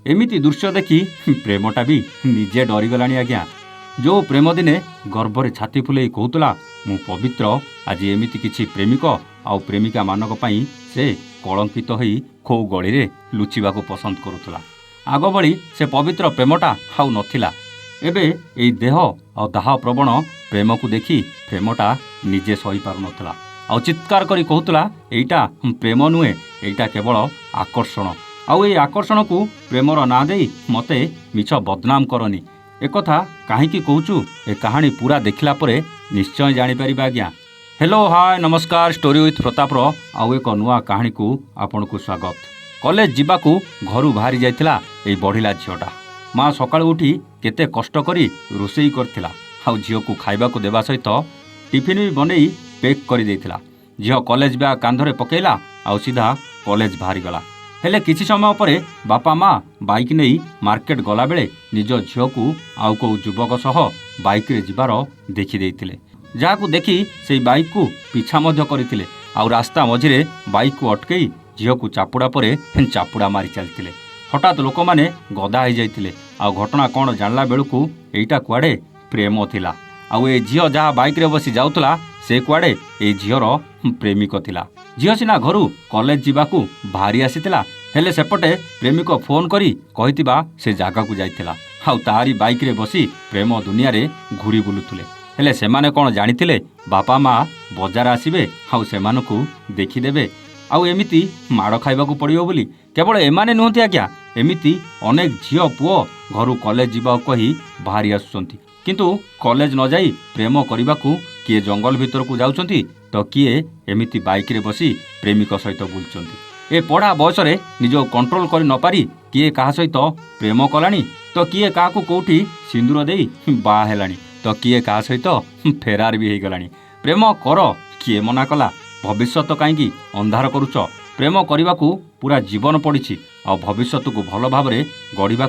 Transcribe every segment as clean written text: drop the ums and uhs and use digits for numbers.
एमिति दृश्य देखी प्रेमटा भी निजे डरीगलानी आज्ञा। जो प्रेम दिने गर्भरे छाती फुले कहूला मु पवित्र, आज एमिति किछि प्रेमिक आउ प्रेमिका मानक पई से कलंकित होई खो गली रे लुचिबाको पसंद करुला। आग भली से पवित्र प्रेमटा हाउ नथिला। एबे एई देह आ दाह प्रवण प्रेम को देखी प्रेमटा निजे सही पारु नथला। आउ चित्कार करी कहूला एइटा प्रेम नुहे, एइटा केवल आकर्षण। आउ एई आकर्षण को प्रेमर ना देई मते मिछ बदनाम करनी। एकथा काहींकी कहूचु ए कहानी पूरा देखिला परे निश्चय जानी परिबा आज्ञा। हेलो हाय नमस्कार, स्टोरी विथ प्रतापर आउ एक नुआ कहानी को आपन को स्वागत। कॉलेज जीवाकू घरू बाहरी जाइथिला एई बढ़िला झियोटा। माँ सकाळु उठी केते कष्ट करी रोषेई करथिला। आउ झियो को खाइबा को देबा सहित टिफिन भी बनेई पैक करी देइथिला। झियो कॉलेज बैग कांधरे पकेइला आउ सीधा कॉलेज बाहरी गला। हेले किछि समय परे बापा माँ बाइक नहीं मार्केट गला बेले निज झियो को आउ को युवक सह बाइक रे जिबार देखि देइथिले। जाहाकू देखि सेई बाइक को पिछा मध्य करथिले आउ रास्ता मझिरे बाइक को अटकई झियो को चापुड़ा परे चापुड़ा मारी चलथिले। हठात लोक माने गदा हो जाइथिले। आउ घटना कौन जानला बेलू एइटा कुआडे प्रेम थिला। आउ ए झियो जहाँ बाइक रे बसी जाउतला से कुआडे ए झियोर प्रेमिक थिला। झियो सिना घरू कॉलेज जीवाकू बाहरी आसीथिला, हेले सेपटे प्रेमिक फोन करी कहितिबा से जागा को जाइथिला। आउ तारी बाइक रे बसी प्रेम दुनिया रे घूरी बुलुथुले। हेले सेमाने कौन जानिथिले बापा माँ बजार आसीबे आउ सेमानकू देखिदेबे आउ एमिति माड़ खाइबाकू पड़ियो बोली। केवल एमाने नुहंती आज्ञा, एमिति अनेक झियो पुओ घरू कॉलेज जीवा कही बाहरी आसुचंती, किंतु कॉलेज न जाई प्रेम करबाकू किए जंगल भीतर को जाउचंती तो किए एमिति बाइक रे बसी प्रेमिक सहित बुलचंती। ए पढ़ा बयस रे निजो कंट्रोल करि न पारी किए काहा सहित प्रेम कलानी तो किए काहाकू कोठी सिंदूर देई बा हेलानी तो किए काहा सहित फेरार भी हेई गलानी। प्रेम कर किए मना कला। भविष्यत कहीं अंधार करुच। प्रेम करने को पूरा जीवन पड़ी आ भविष्यत को भल भाव गढ़ा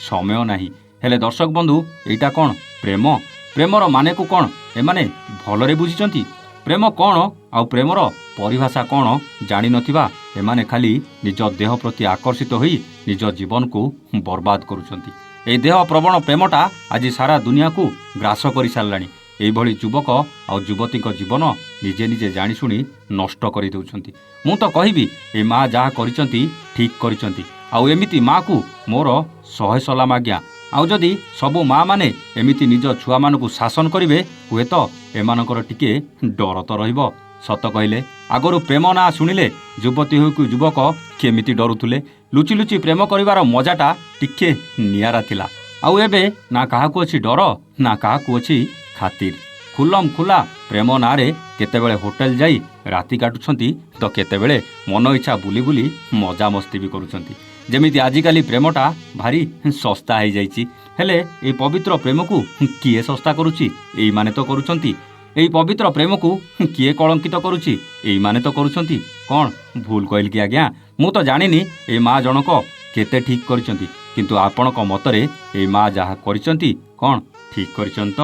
समय नहीं। हेले दर्शक बंधु एटा कौन प्रेम? प्रेमर माने को कौन एमाने भलरे बुझिचंती? प्रेम कौन आउ प्रेमर परिभाषा कौन जानी नथिबा एमाने खाली निज देह प्रति आकर्षित होई निज जीवन को बर्बाद करुचंती। ए देह प्रवण प्रेमटा आज सारा दुनिया को ग्रास कर साराणी। एभली युवक आउ युवती जीवन निजे निजे जानी शुणी नष्ट कर दउछंती। मु तो कहबी ए माँ जहाँ करिसंती ठीक करिसंती। आउ एमिति माँ को मोर 100 सलाम आज्ञा। आउ जदि सबु माँ माने एमिति निज छुआ मानकू शासन करिवे हुए तो एमानकर टिके डर तो रहिबो। सत कहले आगरू प्रेम ना शुणिले युवती हो कि युवक केमिति डरुथुले। लुचि लुचि प्रेम करिवार मजाटा टिके नियारा थिला। आउ एबे ना काहाकू अछि डर ना काहाकू अछि खातिर। खुलम खुला प्रेम नारे केतेबेले होटेल जाई राति काटुछंती तो केतेबेले मन इच्छा बुली बुली मजा मस्ती भी करुछंती। जेमिति आजिकाली प्रेमटा भारी सस्ता हो जाइछि। हेले ए पवित्र प्रेम को किए सस्ता करुछि? एई माने तो करुछंती। एई पवित्र प्रेम को किए कलंकित करुछि? एई माने तो करुछंती। कौन भूल कहल कि आज्ञा? मु तो जानिनी ए माँ जनक केते ठीक करिसंती, किंतु आपणक मतरे ए माँ जहाँ करिसंती कौन ठीक करिसंत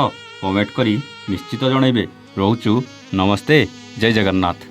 कमेंट करी निश्चित जनइबे। रोचु नमस्ते, जय जगन्नाथ।